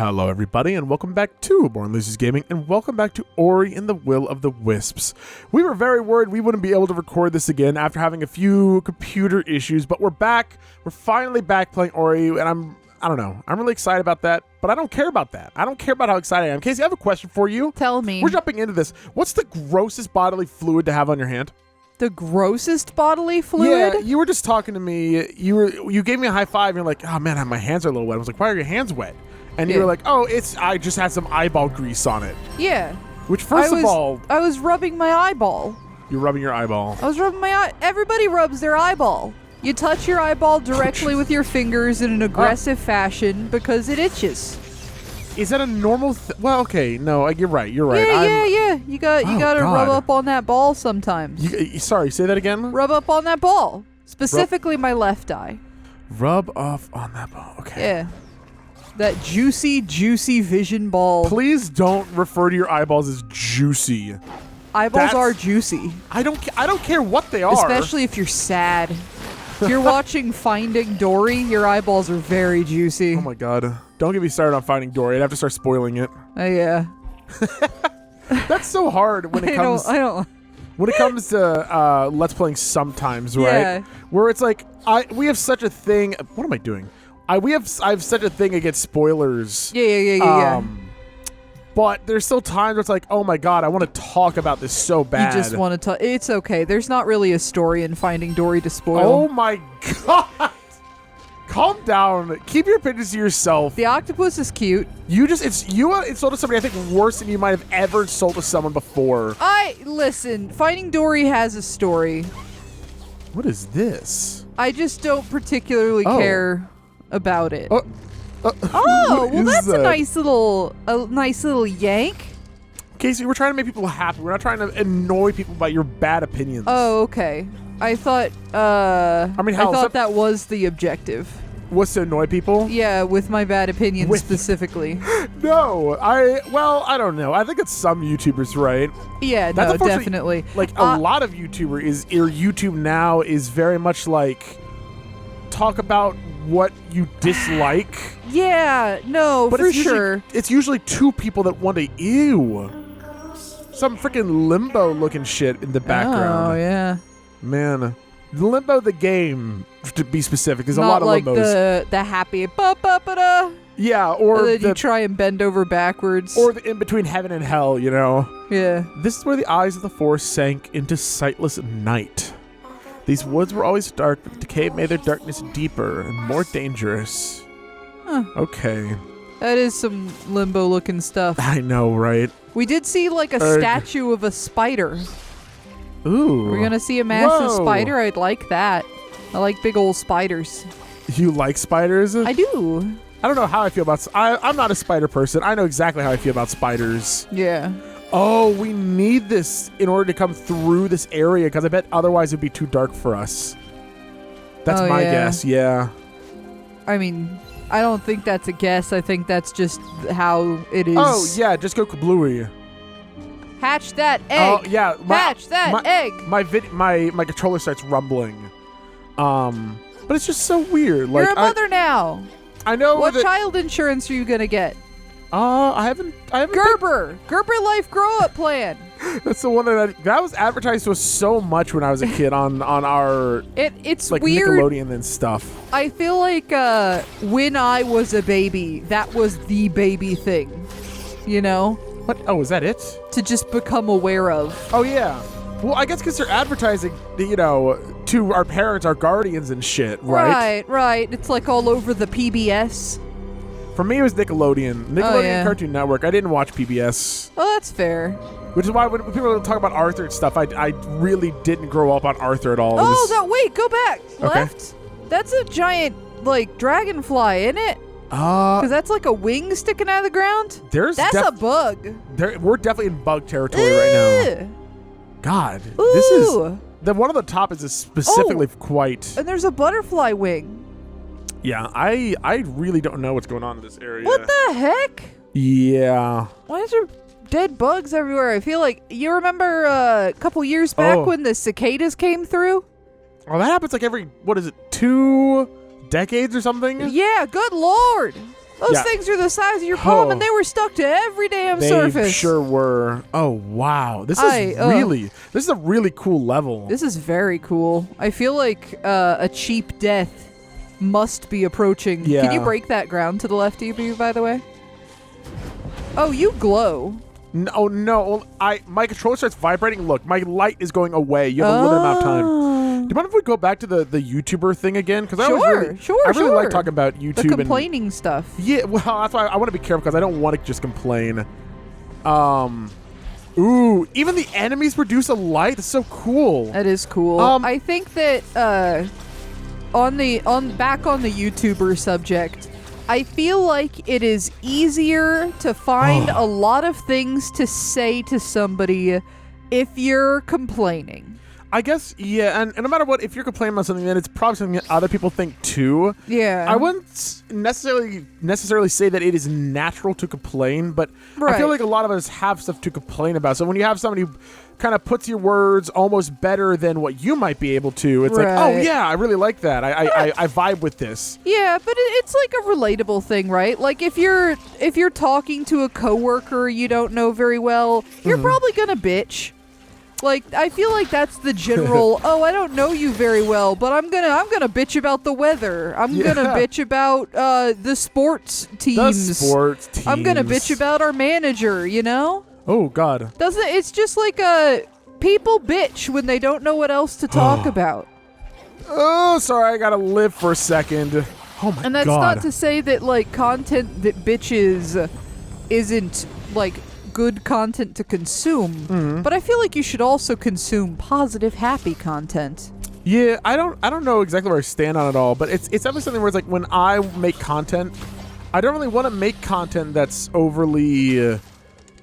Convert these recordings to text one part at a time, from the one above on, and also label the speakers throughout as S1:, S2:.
S1: Hello everybody and welcome back to Born Losers Gaming and welcome back to Ori and the Will of the Wisps. We were very worried we wouldn't be able to record this again after having a few computer issues, but we're back. We're finally back playing Ori and I don't know. I'm really excited about that, but I don't care about that. I don't care about how excited I am. Casey, I have a question for you.
S2: Tell me.
S1: We're jumping into this. What's the grossest bodily fluid to have on your hand?
S2: The grossest bodily fluid?
S1: Yeah, you were just talking to me. You gave me a high five and you're like, oh man, my hands are a little wet. I was like, why are your hands wet? And you were like, oh, I just had some eyeball grease on it.
S2: Yeah.
S1: Which, first of all...
S2: I was rubbing my eyeball.
S1: You're rubbing your eyeball.
S2: I was rubbing my eye. Everybody rubs their eyeball. You touch your eyeball directly with your fingers in an aggressive fashion because it itches.
S1: Is that a normal well, okay, no, you're right.
S2: Yeah. You gotta rub up on that ball sometimes.
S1: Sorry, say that again?
S2: Rub up on that ball. Specifically my left eye.
S1: Rub off on that ball, okay.
S2: Yeah. That juicy vision ball.
S1: Please don't refer to your eyeballs as juicy.
S2: Eyeballs are juicy.
S1: I don't care what they are.
S2: Especially if you're sad. If you're watching Finding Dory, your eyeballs are very juicy.
S1: Oh my god. Don't get me started on Finding Dory. I'd have to start spoiling it.
S2: Yeah.
S1: That's so hard when it comes...
S2: I don't...
S1: When it comes to Let's Playing sometimes, right?
S2: Yeah.
S1: Where it's like, we have such a thing... What am I doing? I have such a thing against spoilers.
S2: Yeah.
S1: But there's still times where it's like, oh my god, I want to talk about this so bad.
S2: You just want to talk. It's okay. There's not really a story in Finding Dory to spoil.
S1: Oh my god. Calm down. Keep your opinions to yourself.
S2: The octopus is cute.
S1: You insulted somebody I think worse than you might have ever insulted someone before.
S2: Listen, Finding Dory has a story.
S1: What is this?
S2: I just don't particularly care about it. Well, that's
S1: that?
S2: a nice little yank.
S1: Casey, we're trying to make people happy. We're not trying to annoy people by your bad opinions.
S2: Oh, okay. I thought that was the objective.
S1: Was to annoy people?
S2: Yeah, with my bad opinions specifically.
S1: No, I don't know. I think it's some YouTubers, right?
S2: Yeah, no, definitely.
S1: Like a lot of YouTube now is very much like talk about what you dislike.
S2: Yeah, no,
S1: but
S2: for sure.
S1: It's usually two people that want to some freaking Limbo looking shit in the background.
S2: Oh, yeah.
S1: Man, Limbo the game, to be specific, is a lot of
S2: like
S1: Limbos.
S2: the happy ba-ba-ba-da.
S1: Yeah, or
S2: you try and bend over backwards.
S1: Or the in between heaven and hell, you know?
S2: Yeah.
S1: This is where the eyes of the forest sank into sightless night. These woods were always dark, but the decay made their darkness deeper and more dangerous.
S2: Huh.
S1: Okay.
S2: That is some Limbo-looking stuff.
S1: I know, right?
S2: We did see, like, a statue of a spider.
S1: Ooh.
S2: We're gonna see a massive spider. I'd like that. I like big old spiders.
S1: You like spiders?
S2: I do.
S1: I don't know how I feel about... I'm not a spider person. I know exactly how I feel about spiders.
S2: Yeah.
S1: Oh, we need this in order to come through this area, because I bet otherwise it'd be too dark for us. That's my guess, yeah.
S2: I mean, I don't think that's a guess. I think that's just how it is.
S1: Oh, yeah, just go kablooey.
S2: Hatch that egg.
S1: Oh, yeah.
S2: Hatch that egg.
S1: My controller starts rumbling. But it's just so weird. Like,
S2: you're a mother now.
S1: I know.
S2: What child insurance are you going to get?
S1: I haven't.
S2: Gerber Life Grow Up Plan.
S1: That's the one that was advertised to us so much when I was a kid on our
S2: it's
S1: like
S2: weird.
S1: Nickelodeon and stuff.
S2: I feel like when I was a baby, that was the baby thing. You know?
S1: What? Oh, is that it?
S2: To just become aware of.
S1: Oh yeah. Well, I guess because they're advertising, to our parents, our guardians and shit, right?
S2: Right. It's like all over the PBS.
S1: For me, it was Nickelodeon. Cartoon Network. I didn't watch PBS.
S2: Oh, that's fair.
S1: Which is why when people talk about Arthur and stuff, I really didn't grow up on Arthur at all.
S2: Wait, go back.
S1: Okay.
S2: Left? That's a giant, like, dragonfly, isn't it? Because that's like a wing sticking out of the ground? That's a bug.
S1: We're definitely in bug territory right now. God.
S2: Ooh.
S1: This is... The one on the top is specifically quite...
S2: And there's a butterfly wing.
S1: Yeah, I really don't know what's going on in this area.
S2: What the heck?
S1: Yeah.
S2: Why is there dead bugs everywhere? I feel like... You remember a couple years back when the cicadas came through?
S1: Oh, that happens like every, 2 decades or something?
S2: Yeah, good lord. Those things are the size of your palm, and they were stuck to every damn surface.
S1: They sure were. Oh, wow. This is a really cool level.
S2: This is very cool. I feel like a cheap death must be approaching.
S1: Yeah.
S2: Can you break that ground to the left of you, by the way? Oh, you glow.
S1: No, no. My controller starts vibrating. Look, my light is going away. You have a limited amount of time. Do you mind if we go back to the YouTuber thing again? Because I really like talking about YouTube.
S2: The complaining stuff.
S1: Yeah, well, that's why I want to be careful because I don't want to just complain. Ooh, even the enemies produce a light. That's so cool.
S2: That is cool. I think that on the YouTuber subject, I feel like it is easier to find a lot of things to say to somebody if you're complaining. I
S1: guess, yeah, and no matter what, if you're complaining about something, then it's probably something that other people think too.
S2: Yeah.
S1: I wouldn't necessarily say that it is natural to complain, but I feel like a lot of us have stuff to complain about. So when you have somebody who kind of puts your words almost better than what you might be able to, it's like, oh yeah, I really like that. I vibe with this.
S2: Yeah, but it's like a relatable thing, right? Like if you're talking to a coworker you don't know very well, you're probably gonna bitch. Like, I feel like that's the general, oh, I don't know you very well, but I'm gonna bitch about the weather. I'm gonna bitch about the sports teams. I'm gonna bitch about our manager, you know?
S1: Oh, God.
S2: It's just like people bitch when they don't know what else to talk about.
S1: Oh, sorry, I gotta live for a second. Oh, my God.
S2: And that's not to say that, like, content that bitches isn't, like, good content to consume, but I feel like you should also consume positive, happy content.
S1: Yeah, I don't know exactly where I stand on it all, but it's definitely something where it's like when I make content, I don't really want to make content that's overly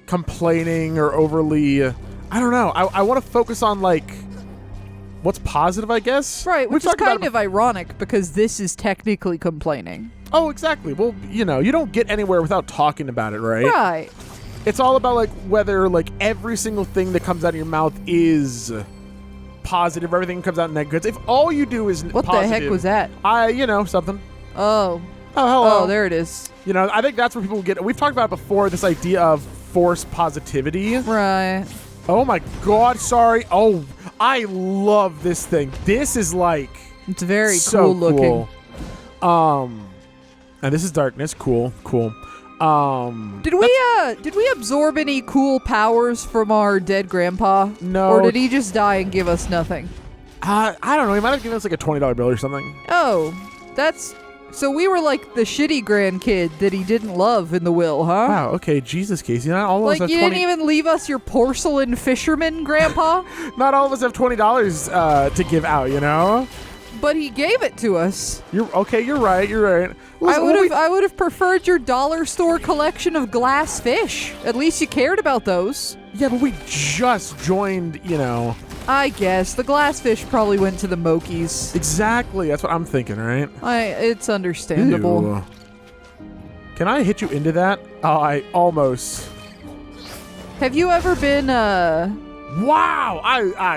S1: complaining or overly I don't know. I want to focus on like what's positive, I guess.
S2: Right, which is kind of ironic because this is technically complaining.
S1: Oh, exactly. Well, you know, you don't get anywhere without talking about it, right?
S2: Right.
S1: It's all about like whether like every single thing that comes out of your mouth is positive, everything comes out negative. If all you do is
S2: what
S1: positive,
S2: the heck was that?
S1: Something.
S2: Oh,
S1: hello.
S2: Oh, there it is.
S1: You know, I think that's where people get. We've talked about it before. This idea of forced positivity.
S2: Right.
S1: Oh my God! Sorry. Oh, I love this thing. This is like
S2: it's very
S1: so
S2: cool looking.
S1: And this is darkness. Cool.
S2: Did we absorb any cool powers from our dead grandpa?
S1: No.
S2: Or did he just die and give us nothing?
S1: I don't know. He might have given us like a $20 bill or something.
S2: Oh, so we were like the shitty grandkid that he didn't love in the will, huh?
S1: Wow. Okay. Jesus, Casey. Not all of us have
S2: you didn't even leave us your porcelain fisherman, Grandpa.
S1: Not all of us have $20 to give out. You know.
S2: But he gave it to us.
S1: You're right. Listen,
S2: I would have preferred your dollar store collection of glass fish. At least you cared about those.
S1: Yeah, but we just joined, you know.
S2: I guess. The glass fish probably went to the Mokies.
S1: Exactly. That's what I'm thinking, right?
S2: It's understandable.
S1: Ew. Can I hit you into that? Oh, I almost.
S2: Have you ever been,
S1: Wow!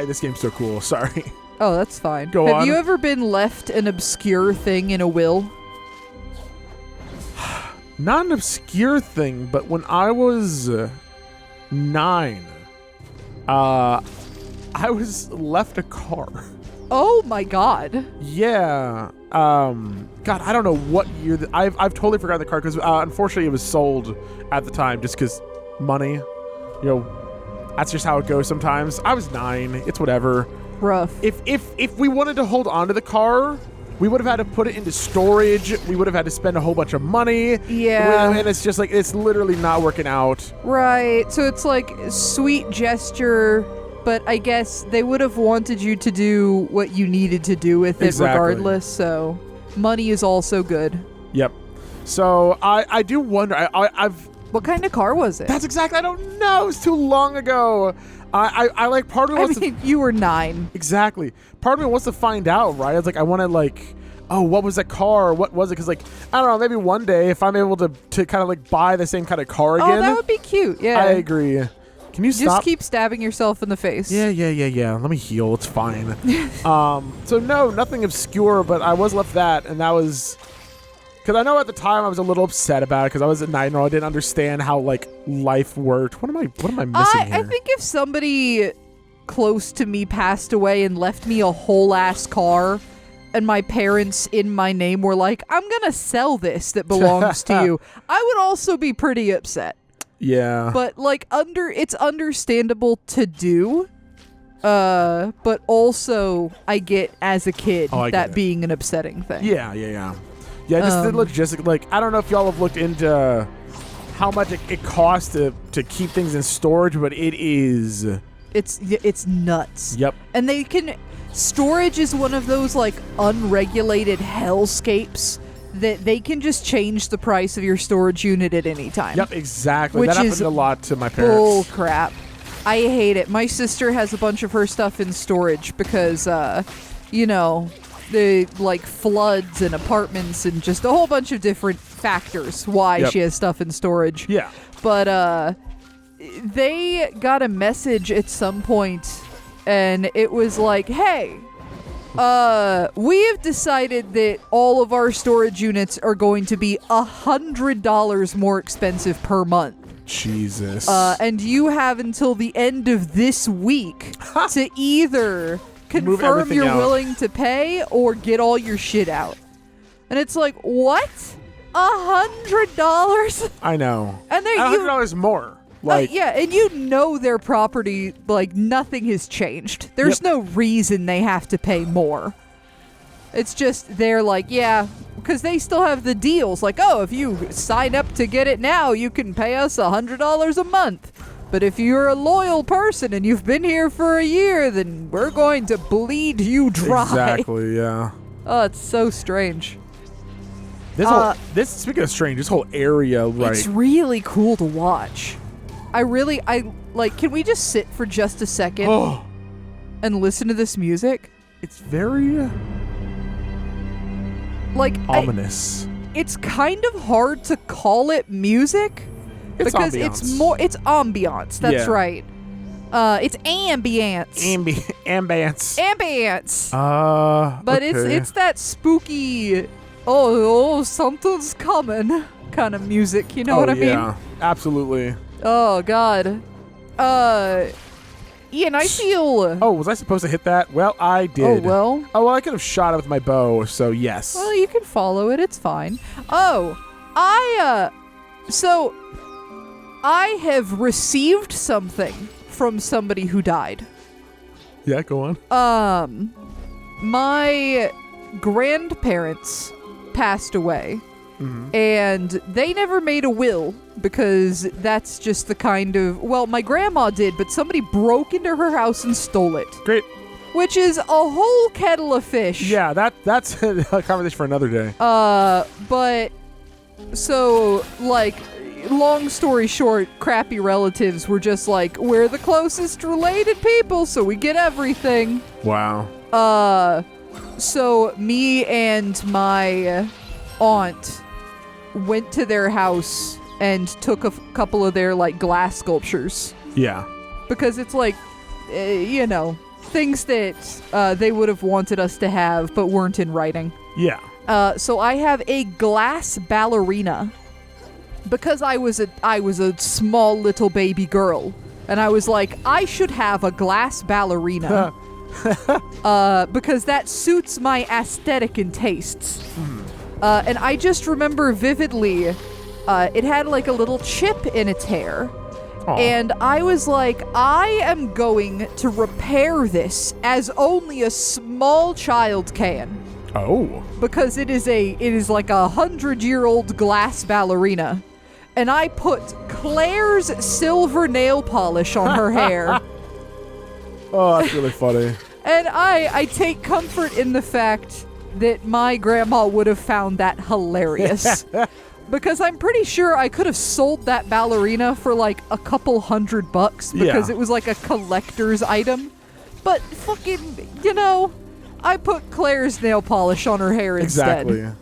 S1: This game's so cool. Sorry.
S2: Oh, that's fine.
S1: Go on.
S2: Have you ever been left an obscure thing in a will?
S1: Not an obscure thing, but when I was 9, I was left a car.
S2: Oh my God.
S1: Yeah. God, I don't know what year. I've totally forgotten the car because unfortunately it was sold at the time just because money. You know, that's just how it goes sometimes. I was 9. It's whatever.
S2: Rough.
S1: If we wanted to hold on to the car, we would have had to put it into storage. We would have had to spend a whole bunch of money.
S2: Yeah.
S1: And it's just like, it's literally not working out.
S2: Right. So it's like sweet gesture, but I guess they would have wanted you to do what you needed to do with it regardless. So money is also good.
S1: Yep. So I do wonder, I've...
S2: What kind of car was it?
S1: That's exactly, I don't know. It was too long ago. I like part of me wants to...
S2: you were 9.
S1: Exactly. Part of me wants to find out, right? It's like, I want to like, oh, what was that car? What was it? Because like, I don't know, maybe one day if I'm able to kind of like buy the same kind of car again.
S2: Oh, that would be cute. Yeah.
S1: I agree. Can you stop?
S2: Just keep stabbing yourself in the face.
S1: Yeah. Let me heal. It's fine. So no, nothing obscure, but I was left that, and that was Because I know at the time I was a little upset about it because I was a 9-year-old. I didn't understand how like life worked. What am I missing here?
S2: I think if somebody close to me passed away and left me a whole ass car, and my parents in my name were like, "I'm gonna sell this that belongs to you," I would also be pretty upset.
S1: Yeah.
S2: But like it's understandable to do. But also I get as a kid that being an upsetting thing.
S1: Yeah. Yeah, just the logistic. Like, I don't know if y'all have looked into how much it costs to keep things in storage, but it is.
S2: It's nuts.
S1: Yep.
S2: And storage is one of those like unregulated hellscapes that they can just change the price of your storage unit at any time.
S1: Yep, exactly.
S2: Which
S1: that happened
S2: is
S1: a lot to my parents.
S2: Bull crap. I hate it. My sister has a bunch of her stuff in storage because, the like floods and apartments and just a whole bunch of different factors why she has stuff in storage.
S1: Yeah.
S2: But they got a message at some point and it was like, hey, we have decided that all of our storage units are going to be $100 more expensive per month.
S1: Jesus.
S2: And you have until the end of this week to either confirm you're willing to pay or get all your shit out. And it's like, what? $100?
S1: I know.
S2: And they're
S1: $100 more. Like,
S2: yeah, and you know their property, like, nothing has changed. There's no reason they have to pay more. It's just, they're like, yeah, because they still have the deals. Like, oh, if you sign up to get it now, you can pay us $100 a month. But if you're a loyal person and you've been here for a year, then we're going to bleed you dry.
S1: Exactly, yeah.
S2: Oh, it's so strange.
S1: Speaking of strange, this whole area, right?
S2: It's really cool to watch. Can we just sit for just a second and listen to this music?
S1: It's very ominous.
S2: It's kind of hard to call it music because
S1: ambiance.
S2: It's ambiance. That's right. It's ambiance.
S1: Ambiance.
S2: But it's that spooky, something's coming kind of music. You know what I mean?
S1: Yeah, absolutely.
S2: Oh God. Ian, I feel.
S1: Oh, was I supposed to hit that? Well, I did.
S2: Oh well.
S1: Oh well, I could have shot it with my bow. So yes.
S2: Well, you can follow it. It's fine. Oh, so I have received something from somebody who died.
S1: Yeah, go on.
S2: My grandparents passed away. Mm-hmm. And they never made a will because that's just the kind of... Well, my grandma did, but somebody broke into her house and stole it.
S1: Great.
S2: Which is a whole kettle of fish.
S1: Yeah, that's a conversation for another day.
S2: But... So, like, long story short, crappy relatives were just like, we're the closest related people, so we get everything.
S1: Wow.
S2: So me and my aunt went to their house and took a couple of their like glass sculptures.
S1: Yeah.
S2: Because it's like, things that they would have wanted us to have but weren't in writing.
S1: Yeah.
S2: So I have a glass ballerina because I was a small little baby girl and I was like, I should have a glass ballerina because that suits my aesthetic and tastes. And I just remember vividly, it had like a little chip in its hair. Aww. And I was like, I am going to repair this as only a small child can.
S1: Oh.
S2: Because it is like 100-year-old glass ballerina. And I put Claire's silver nail polish on her hair.
S1: Oh, that's really funny.
S2: And I take comfort in the fact that my grandma would have found that hilarious. Because I'm pretty sure I could have sold that ballerina for like a couple $100 because it was like a collector's item. But fucking, I put Claire's nail polish on her hair instead.
S1: Exactly.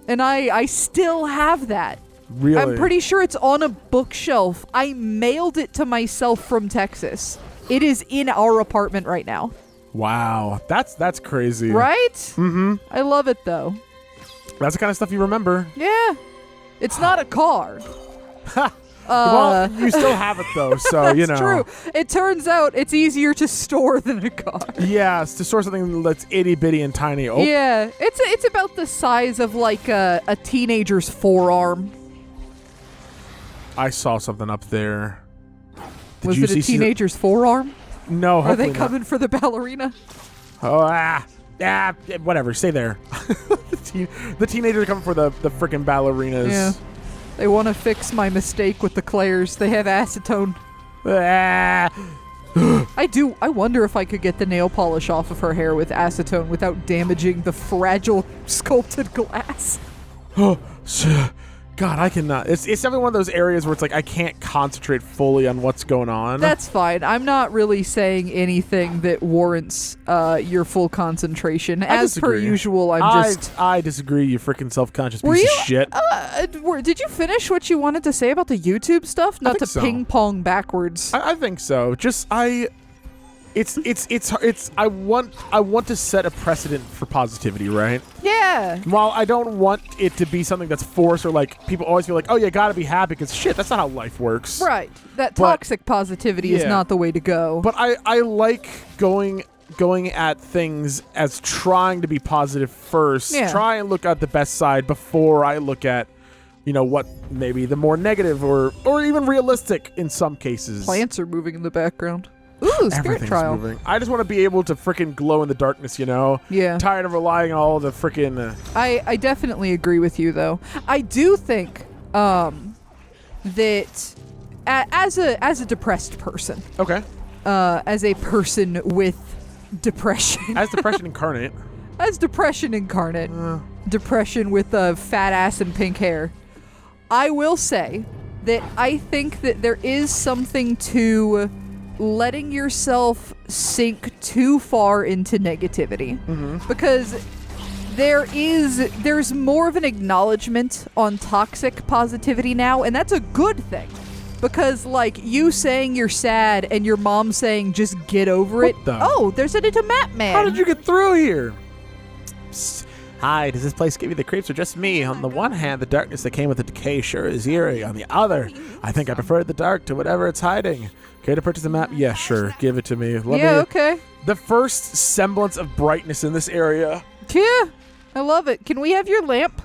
S2: And I still have that.
S1: Really?
S2: I'm pretty sure it's on a bookshelf. I mailed it to myself from Texas. It is in our apartment right now.
S1: Wow. That's crazy.
S2: Right? Mm-hmm. I love it though.
S1: That's the kind of stuff you remember.
S2: Yeah. It's not a car.
S1: Well, you still have it though, so
S2: That's
S1: you know.
S2: true. It turns out it's easier to store than a car.
S1: Yes, to store something that's itty bitty and tiny. Oh,
S2: Yeah, it's about the size of like a teenager's forearm.
S1: I saw something up there.
S2: Was it a teenager's forearm?
S1: No,
S2: Are they
S1: hopefully not.
S2: coming for the ballerina?
S1: Oh, whatever. Stay there. the teenagers are coming for the freaking ballerinas.
S2: Yeah. They want to fix my mistake with the Claires. They have acetone.
S1: Ah.
S2: I wonder if I could get the nail polish off of her hair with acetone without damaging the fragile sculpted glass.
S1: Oh, God, I cannot. It's definitely one of those areas where it's like I can't concentrate fully on what's going on.
S2: That's fine. I'm not really saying anything that warrants your full concentration. As per usual,
S1: I disagree, you freaking self-conscious piece of shit.
S2: Did you finish what you wanted to say about the YouTube stuff? Not to ping pong backwards.
S1: I think so. I want to set a precedent for positivity, right?
S2: Yeah.
S1: While I don't want it to be something that's forced or like people always feel like, oh, you gotta be happy because shit, that's not how life works.
S2: Right. That toxic positivity is not the way to go.
S1: But I like going at things as trying to be positive first.
S2: Yeah.
S1: Try and look at the best side before I look at, what maybe the more negative or even realistic in some cases.
S2: Plants are moving in the background. Ooh, spirit trial.
S1: Moving. I just want to be able to freaking glow in the darkness,
S2: Yeah.
S1: Tired of relying on all the freaking...
S2: I definitely agree with you, though. I do think that as a depressed person...
S1: Okay.
S2: As a person with depression...
S1: As depression incarnate.
S2: As depression incarnate. Depression with a fat ass and pink hair. I will say that I think that there is something to... letting yourself sink too far into negativity, because there's more of an acknowledgement on toxic positivity now, and that's a good thing, because like you saying you're sad and your mom saying just get over it. There's an into map man.
S1: How did you get through here? Psst. Hi, does this place give you the creeps or just me? On the one hand, the darkness that came with the decay sure is eerie. On the other, I think I prefer the dark to whatever it's hiding. Care to purchase the map? Yeah, sure. Give it to me.
S2: Okay.
S1: The first semblance of brightness in this area.
S2: Yeah, I love it. Can we have your lamp?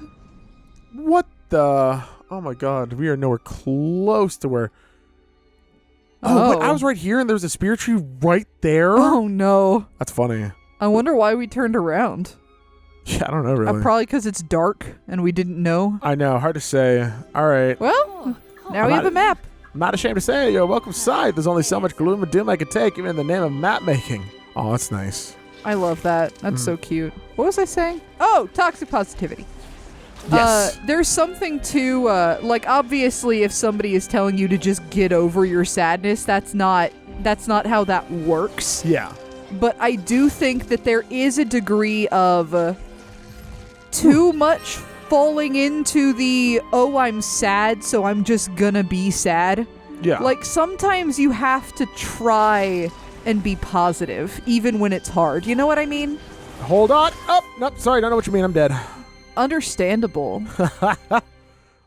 S1: What the? Oh my God, we are nowhere close to where... Oh, wait, I was right here and there's a spirit tree right there?
S2: Oh no.
S1: That's funny.
S2: I wonder why we turned around.
S1: Yeah, I don't know really.
S2: Probably because it's dark and we didn't know.
S1: I know, hard to say. All right.
S2: Well, now we have a map.
S1: I'm not ashamed to say, yo, welcome side. There's only so much gloom and doom I could take, even in the name of map making. Oh, that's nice.
S2: I love that. That's so cute. What was I saying? Oh, toxic positivity.
S1: Yes.
S2: There's something to, like, obviously, if somebody is telling you to just get over your sadness, that's not how that works.
S1: Yeah.
S2: But I do think that there is a degree of too much falling into the, oh, I'm sad, so I'm just gonna be sad.
S1: Yeah.
S2: Like, sometimes you have to try and be positive, even when it's hard. You know what I mean?
S1: Hold on. Oh, nope. Sorry, don't know what you mean. I'm dead.
S2: Understandable.
S1: Oh,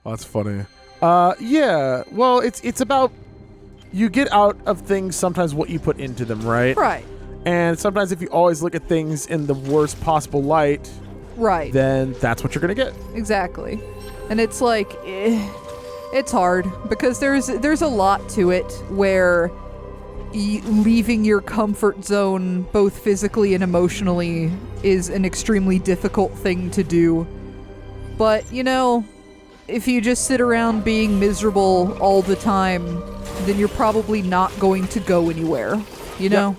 S1: that's funny. Yeah. Well, it's about you get out of things sometimes what you put into them, right?
S2: Right.
S1: And sometimes if you always look at things in the worst possible light, then that's what you're going to get.
S2: Exactly. And it's like, it's hard because there's a lot to it where leaving your comfort zone both physically and emotionally is an extremely difficult thing to do. But, if you just sit around being miserable all the time, then you're probably not going to go anywhere, you know?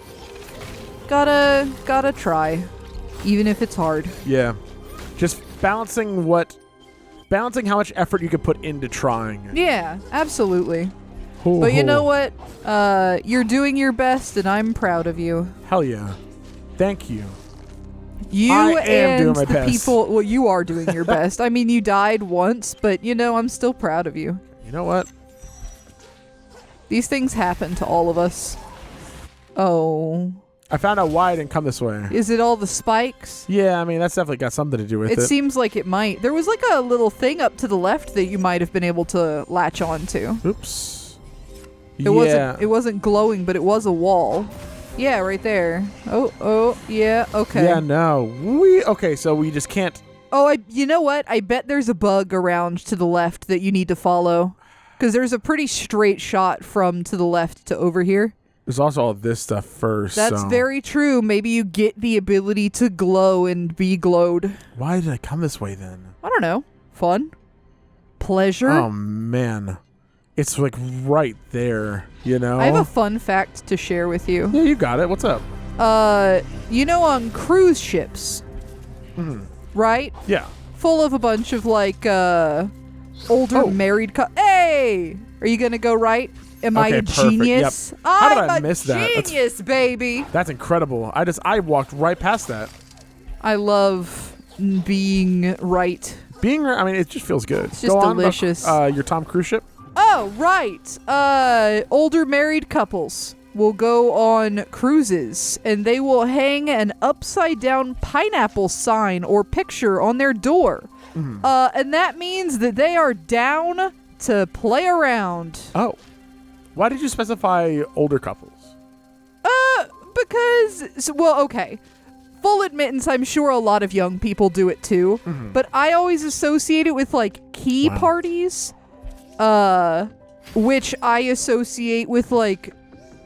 S2: Gotta try, even if it's hard.
S1: Yeah. Just balancing how much effort you could put into trying.
S2: Yeah, absolutely. But you know what? You're doing your best, and I'm proud of you.
S1: Hell yeah. Thank you.
S2: You and
S1: doing my
S2: the
S1: best.
S2: people... Well, you are doing your best. I mean, you died once, but, I'm still proud of you.
S1: You know what?
S2: These things happen to all of us. Oh.
S1: I found out why I didn't come this way.
S2: Is it all the spikes?
S1: Yeah, I mean, that's definitely got something to do with it.
S2: It seems like it might. There was like a little thing up to the left that you might have been able to latch onto.
S1: Oops.
S2: It wasn't glowing, but it was a wall. Yeah, right there. Oh, yeah, okay.
S1: Yeah, no. Okay, so we just can't...
S2: Oh, you know what? I bet there's a bug around to the left that you need to follow. Because there's a pretty straight shot from to the left to over here.
S1: There's also all this stuff first.
S2: That's very true. Maybe you get the ability to glow and be glowed.
S1: Why did I come this way then?
S2: I don't know. Fun? Pleasure?
S1: Oh, man. It's like right there, you know?
S2: I have a fun fact to share with you.
S1: Yeah, you got it. What's up?
S2: You know, on cruise ships, right?
S1: Yeah.
S2: Full of a bunch of like older married Hey! Are you going to go right? Am I a
S1: perfect.
S2: genius?
S1: Yep. How did I
S2: I'm
S1: miss
S2: a
S1: that?
S2: genius, baby.
S1: That's incredible. I walked right past that.
S2: I love being right.
S1: Being, I mean, it just feels good.
S2: It's just delicious.
S1: Your Tom Cruise ship?
S2: Oh, right. Older married couples will go on cruises and they will hang an upside down pineapple sign or picture on their door. And that means that they are down to play around.
S1: Oh. Why did you specify older couples?
S2: Okay. Full admittance, I'm sure a lot of young people do it too. But I always associate it with like key parties, which I associate with like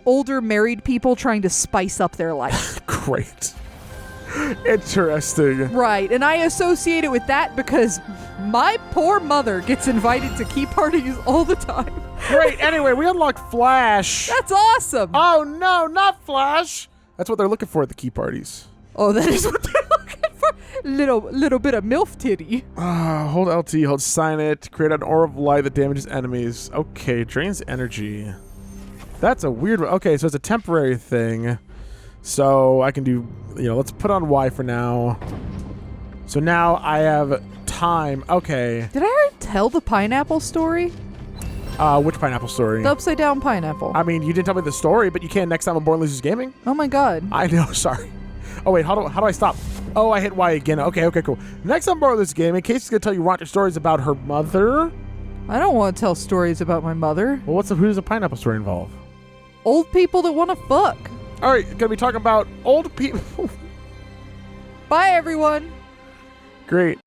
S2: older married people trying to spice up their life.
S1: Great. Interesting.
S2: Right, and I associate it with that because my poor mother gets invited to key parties all the time.
S1: Great. Anyway, we unlocked Flash.
S2: That's awesome.
S1: Oh, no, not Flash. That's what they're looking for at the key parties.
S2: Oh, that is what they're looking for. Little bit of MILF titty.
S1: Hold LT, hold sign it. Create an aura of light that damages enemies. Okay, drains energy. That's a weird one. Okay, so it's a temporary thing. So I can do, let's put on Y for now. So now I have time. Okay.
S2: Did I already tell the pineapple story?
S1: Which pineapple story?
S2: The upside down pineapple.
S1: I mean, you didn't tell me the story, but you can next time on Born Losers Gaming.
S2: Oh my god.
S1: I know, sorry. Oh wait, how do I stop? Oh, I hit Y again. Okay, cool. Next on Born Losers Gaming, Casey's gonna tell you Roger stories about her mother.
S2: I don't want to tell stories about my mother.
S1: Well, who does a pineapple story involve?
S2: Old people that want to fuck.
S1: All right, gonna be talking about old people.
S2: Bye, everyone.
S1: Great.